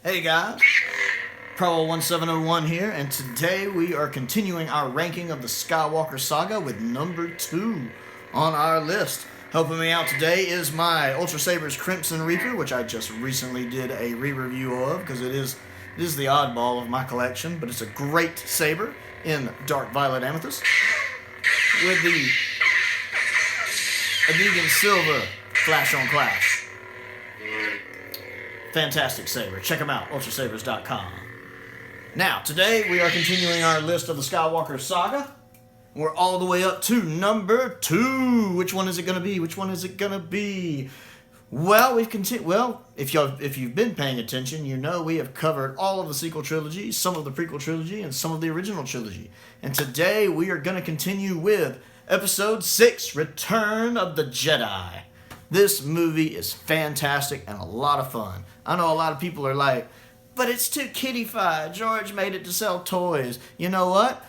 Hey guys, Prowl1701 here, and today we are continuing our ranking of the Skywalker Saga with number 2 on our list. Helping me out today is my Ultra Sabers Crimson Reaper, which I just recently did a re-review of because it is the oddball of my collection, but it's a great saber in Dark Violet Amethyst with the Adegan Silver Flash on Clash. Fantastic saber. Check them out, ultrasabers.com. Now, today we are continuing our list of the Skywalker Saga. We're all the way up to number 2. Which one is it going to be? Which one is it going to be? Well, if you've been paying attention, you know we have covered all of the sequel trilogy, some of the prequel trilogy, and some of the original trilogy. And today we are going to continue with Episode 6, Return of the Jedi. This movie is fantastic and a lot of fun. I know a lot of people are like, but it's too kiddie-fied. George made it to sell toys. You know what?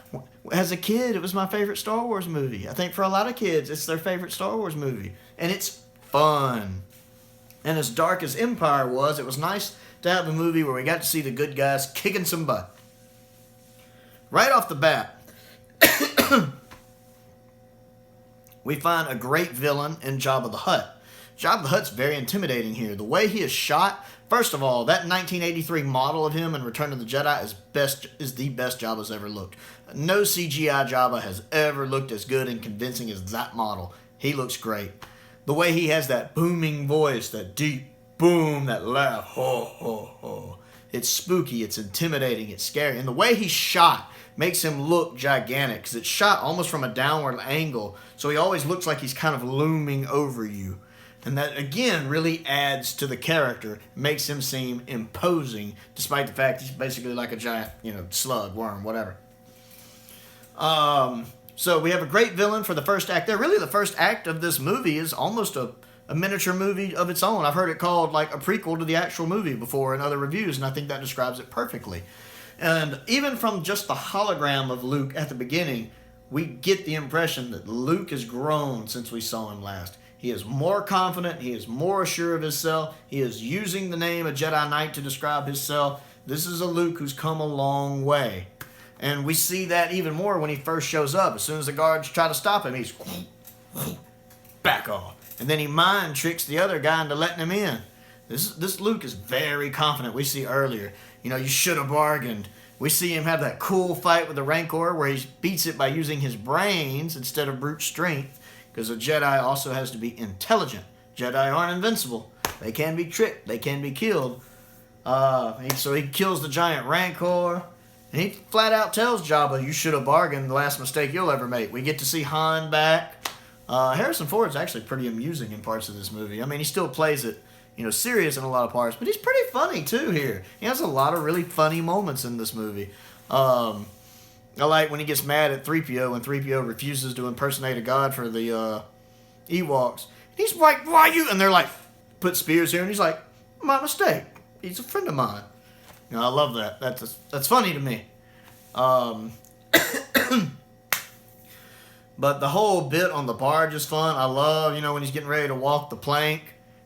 As a kid, it was my favorite Star Wars movie. I think for a lot of kids, it's their favorite Star Wars movie. And it's fun. And as dark as Empire was, it was nice to have a movie where we got to see the good guys kicking some butt. Right off the bat, we find a great villain in Jabba the Hutt. Jabba the Hutt's very intimidating here. The way he is shot, first of all, that 1983 model of him in Return of the Jedi is the best Jabba's ever looked. No CGI Jabba has ever looked as good and convincing as that model. He looks great. The way he has that booming voice, that deep boom, that laugh, ho, ho, ho. It's spooky, it's intimidating, it's scary. And the way he's shot makes him look gigantic because it's shot almost from a downward angle. So he always looks like he's kind of looming over you. And that, again, really adds to the character, makes him seem imposing, despite the fact he's basically like a giant, slug, worm, whatever. So we have a great villain for the first act there. Really, the first act of this movie is almost a miniature movie of its own. I've heard it called like a prequel to the actual movie before in other reviews, and I think that describes it perfectly. And even from just the hologram of Luke at the beginning, we get the impression that Luke has grown since we saw him last. He is more confident. He is more assured of himself. He is using the name of Jedi Knight to describe himself. This is a Luke who's come a long way. And we see that even more when he first shows up. As soon as the guards try to stop him, he's back off. And then he mind tricks the other guy into letting him in. This Luke is very confident. We see earlier, you should have bargained. We see him have that cool fight with the Rancor where he beats it by using his brains instead of brute strength. Because a Jedi also has to be intelligent. Jedi aren't invincible. They can be tricked. They can be killed. So he kills the giant Rancor. And he flat out tells Jabba, you should have bargained, the last mistake you'll ever make. We get to see Han back. Harrison Ford's actually pretty amusing in parts of this movie. I mean, he still plays it, serious in a lot of parts. But he's pretty funny, too, here. He has a lot of really funny moments in this movie. I like when he gets mad at 3PO when 3PO refuses to impersonate a god for the Ewoks. He's like, why you? And they're like, put spears here. And he's like, my mistake. He's a friend of mine. I love that. That's funny to me. But the whole bit on the barge is fun. I love, when he's getting ready to walk the plank.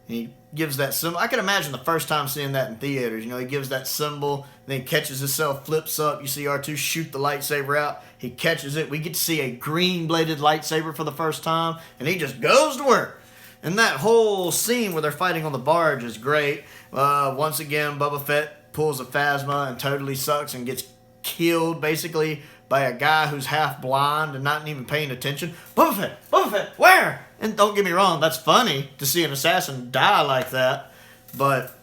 He gives that symbol. I can imagine the first time seeing that in theaters. He gives that symbol, then he catches himself, flips up. You see R2 shoot the lightsaber out. He catches it. We get to see a green-bladed lightsaber for the first time, and he just goes to work. And that whole scene where they're fighting on the barge is great. Once again, Boba Fett pulls a Phasma and totally sucks and gets killed, basically, by a guy who's half blind and not even paying attention. Boba Fett, where? And don't get me wrong, that's funny to see an assassin die like that. But,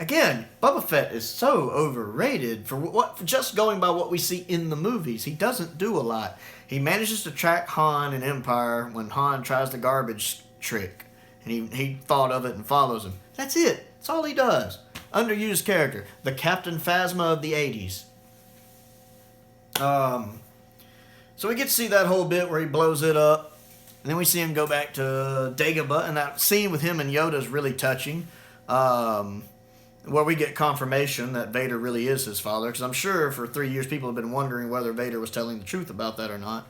again, Boba Fett is so overrated for just going by what we see in the movies. He doesn't do a lot. He manages to track Han in Empire when Han tries the garbage trick. And he thought of it and follows him. That's it. That's all he does. Underused character. The Captain Phasma of the 80s. So we get to see that whole bit where he blows it up. And then we see him go back to Dagobah. And that scene with him and Yoda is really touching. Where we get confirmation that Vader really is his father. Because I'm sure for 3 years people have been wondering whether Vader was telling the truth about that or not.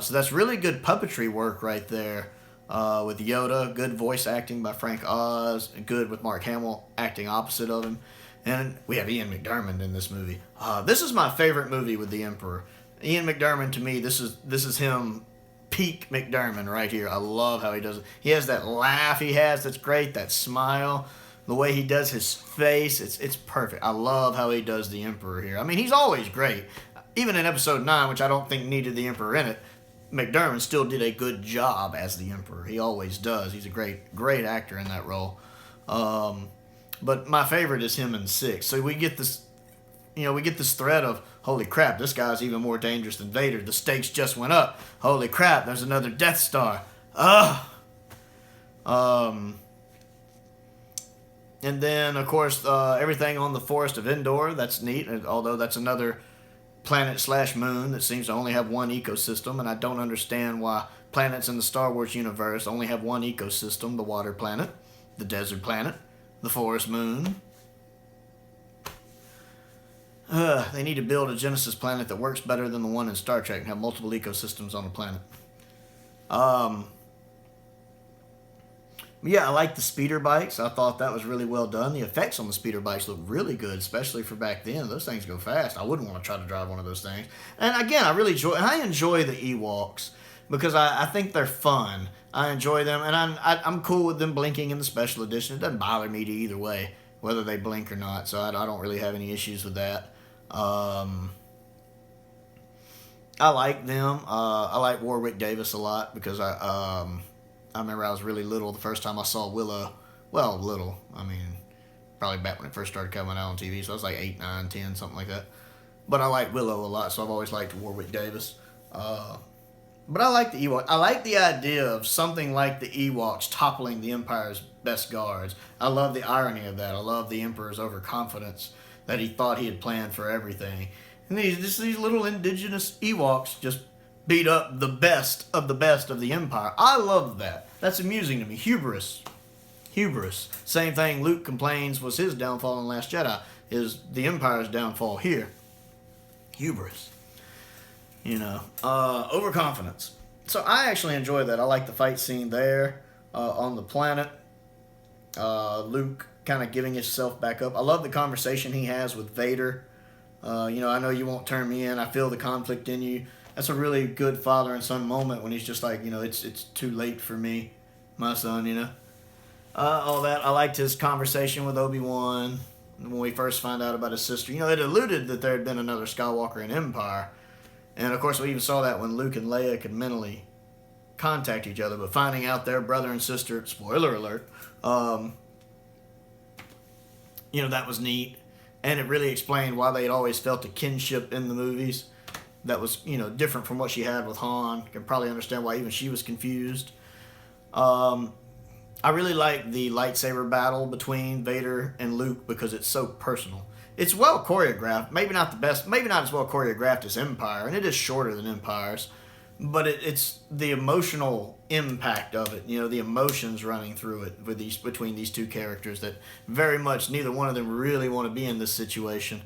So that's really good puppetry work right there. With Yoda, good voice acting by Frank Oz. And good with Mark Hamill acting opposite of him. And we have Ian McDiarmid in this movie. This is my favorite movie with the Emperor. Ian McDiarmid, to me, this is him peak McDiarmid right here. I love how he does it. He has that laugh he has that's great, that smile, the way he does his face, it's perfect. I love how he does the Emperor here. I mean, he's always great. Even in episode 9, which I don't think needed the Emperor in it, McDiarmid still did a good job as the Emperor. He always does. He's a great actor in that role. But my favorite is him in 6. So we get this, we get this thread of, holy crap, this guy's even more dangerous than Vader. The stakes just went up. Holy crap, there's another Death Star. Ugh. And then, of course, everything on the Forest of Endor, that's neat, although that's another planet/moon that seems to only have one ecosystem, and I don't understand why planets in the Star Wars universe only have one ecosystem: the water planet, the desert planet, the forest moon. They need to build a Genesis planet that works better than the one in Star Trek and have multiple ecosystems on the planet. Yeah, I like the speeder bikes. I thought that was really well done. The effects on the speeder bikes look really good, especially for back then. Those things go fast. I wouldn't want to try to drive one of those things. And again, I enjoy the Ewoks because I think they're fun. I enjoy them, and I'm cool with them blinking in the special edition. It doesn't bother me to either way, whether they blink or not, so I don't really have any issues with that. I like them. I like Warwick Davis a lot because I remember I was really little the first time I saw Willow. Well, little. I mean, probably back when it first started coming out on TV, so I was like 8, 9, 10, something like that. But I like Willow a lot, so I've always liked Warwick Davis. But I like the Ewoks. I like the idea of something like the Ewoks toppling the Empire's best guards. I love the irony of that. I love the Emperor's overconfidence that he thought he had planned for everything. And these little indigenous Ewoks just beat up the best of the Empire. I love that. That's amusing to me. Hubris. Same thing Luke complains was his downfall in Last Jedi, is the Empire's downfall here. Hubris. Overconfidence. So I actually enjoy that. I like the fight scene there on the planet. Luke kind of giving himself back up. I love the conversation he has with Vader. I know you won't turn me in. I feel the conflict in you. That's a really good father and son moment when he's just like, it's too late for me, my son, all that. I liked his conversation with Obi-Wan when we first found out about his sister. It alluded that there had been another Skywalker in Empire. And, of course, we even saw that when Luke and Leia could mentally contact each other. But finding out their brother and sister, spoiler alert, that was neat. And it really explained why they had always felt a kinship in the movies that was, different from what she had with Han. You can probably understand why even she was confused. I really like the lightsaber battle between Vader and Luke because it's so personal. It's well choreographed. Maybe not the best. Maybe not as well choreographed as Empire, and it is shorter than Empire's. But it's the emotional impact of it. The emotions running through it between these two characters that very much neither one of them really want to be in this situation.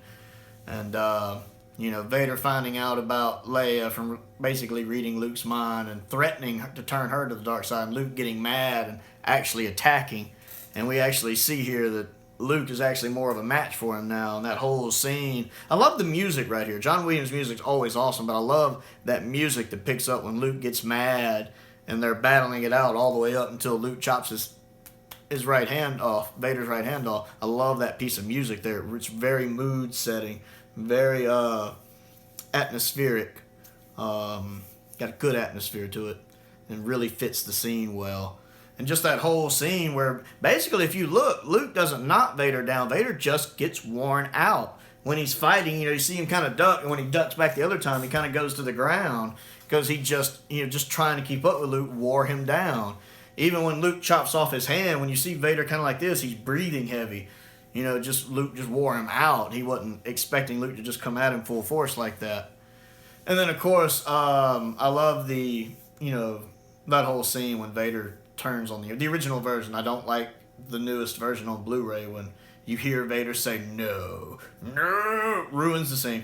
And Vader finding out about Leia from basically reading Luke's mind and threatening to turn her to the dark side, and Luke getting mad and actually attacking. And we actually see here that Luke is actually more of a match for him now, and that whole scene. I love the music right here. John Williams' music's always awesome, but I love that music that picks up when Luke gets mad and they're battling it out all the way up until Luke chops his right hand off, Vader's right hand off. I love that piece of music there. It's very mood setting, very atmospheric. Got a good atmosphere to it and really fits the scene well. And just that whole scene where basically if you look, Luke doesn't knock Vader down. Vader just gets worn out. When he's fighting, you see him kind of duck. And when he ducks back the other time, he kind of goes to the ground because he just trying to keep up with Luke wore him down. Even when Luke chops off his hand, when you see Vader kind of like this, he's breathing heavy. Luke just wore him out. He wasn't expecting Luke to just come at him full force like that. And then, of course, I love the, that whole scene when Vader turns on the original version. I don't like the newest version on Blu-ray when you hear Vader say no, ruins the scene.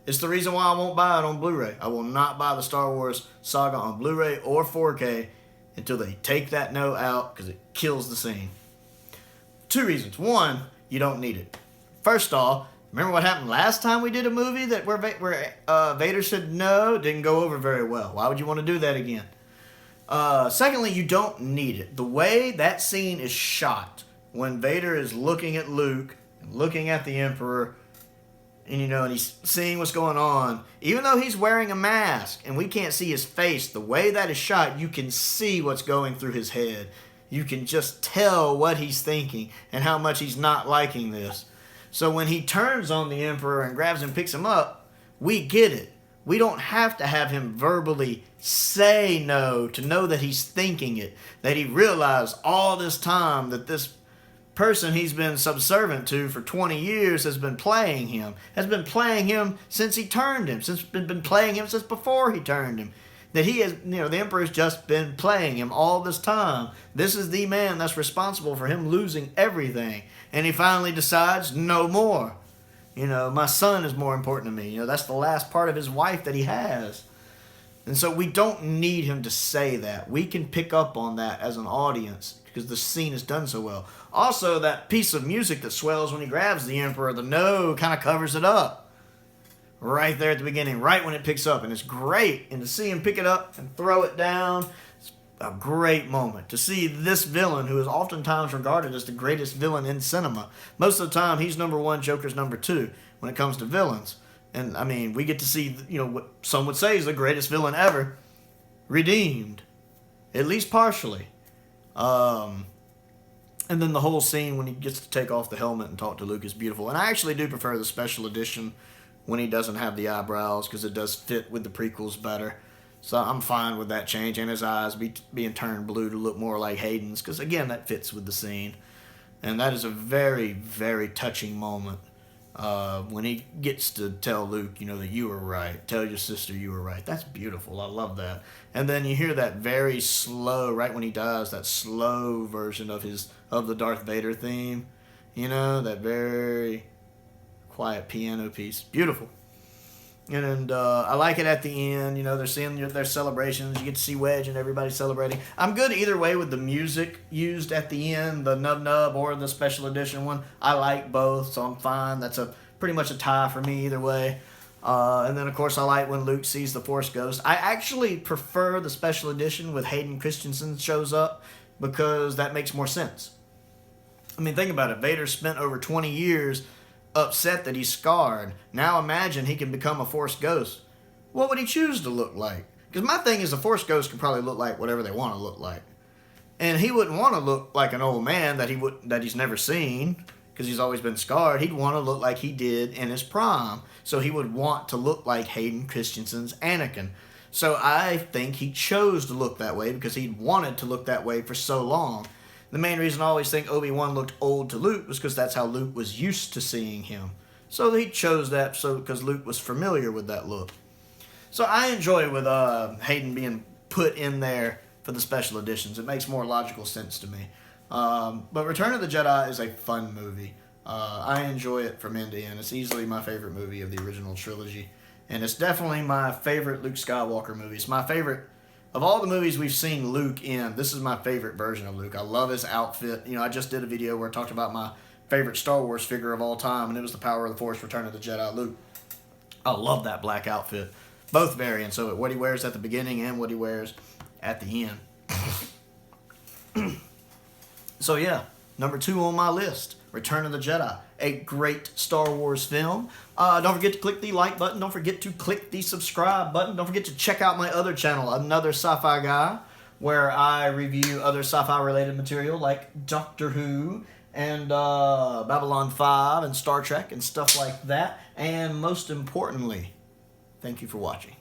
It's the reason why I won't buy it on Blu-ray. I will not buy the Star Wars Saga on Blu-ray or 4K until they take that no out because it kills the scene. 2 reasons. 1, you don't need it. First off, remember what happened last time we did a movie that where Vader said no? Didn't go over very well. Why would you want to do that again? Secondly, you don't need it. The way that scene is shot, when Vader is looking at Luke, and looking at the Emperor, and he's seeing what's going on, even though he's wearing a mask, and we can't see his face, the way that is shot, you can see what's going through his head. You can just tell what he's thinking, and how much he's not liking this. So when he turns on the Emperor and grabs him and picks him up, we get it. We don't have to have him verbally say no to know that he's thinking it. That he realized all this time that this person he's been subservient to for 20 years has been playing him. Has been playing him since he turned him. Been playing him since before he turned him. That he has, the Emperor's just been playing him all this time. This is the man that's responsible for him losing everything. And he finally decides, no more. My son is more important to me. That's the last part of his wife that he has. And so we don't need him to say that. We can pick up on that as an audience because the scene is done so well. Also, that piece of music that swells when he grabs the Emperor, the no kind of covers it up. Right there at the beginning, right when it picks up. And it's great. And to see him pick it up and throw it down, it's a great moment. To see this villain, who is oftentimes regarded as the greatest villain in cinema. Most of the time, he's number one, Joker's number two when it comes to villains. And, we get to see, what some would say is the greatest villain ever, redeemed. At least partially. And then the whole scene when he gets to take off the helmet and talk to Luke is beautiful. And I actually do prefer the special edition when he doesn't have the eyebrows, because it does fit with the prequels better. So I'm fine with that change, and his eyes being turned blue to look more like Hayden's, because again, that fits with the scene. And that is a very, very touching moment when he gets to tell Luke, that you were right. Tell your sister you were right. That's beautiful. I love that. And then you hear that very slow, right when he dies, that slow version of the Darth Vader theme. That very quiet piano piece. Beautiful. And I like it at the end. They're seeing their celebrations. You get to see Wedge and everybody celebrating. I'm good either way with the music used at the end, the nub or the special edition one. I like both, so I'm fine. That's pretty much a tie for me either way. And then, of course, I like when Luke sees the Force Ghost. I actually prefer the special edition with Hayden Christensen shows up because that makes more sense. Think about it. Vader spent over 20 years upset that he's scarred. Now imagine he can become a Force Ghost. What would he choose to look like? Because my thing is a Force Ghost can probably look like whatever they want to look like. And he wouldn't want to look like an old man that he's never seen because he's always been scarred. He'd want to look like he did in his prime. So he would want to look like Hayden Christensen's Anakin. So I think he chose to look that way because he'd wanted to look that way for so long. The main reason I always think Obi-Wan looked old to Luke was because that's how Luke was used to seeing him. So he chose that because Luke was familiar with that look. So I enjoy with Hayden being put in there for the special editions. It makes more logical sense to me. But Return of the Jedi is a fun movie. I enjoy it from end to end. It's easily my favorite movie of the original trilogy. And it's definitely my favorite Luke Skywalker movie. It's my favorite. Of all the movies we've seen Luke in, this is my favorite version of Luke. I love his outfit. I just did a video where I talked about my favorite Star Wars figure of all time, and it was the Power of the Force Return of the Jedi Luke. I love that black outfit. Both variants of it. What he wears at the beginning and what he wears at the end. So yeah, number 2 on my list, Return of the Jedi. A great Star Wars film. Don't forget to click the like button. Don't forget to click the subscribe button. Don't forget to check out my other channel, Another Sci-Fi Guy, where I review other sci-fi related material like Doctor Who and Babylon 5 and Star Trek and stuff like that. And most importantly, thank you for watching.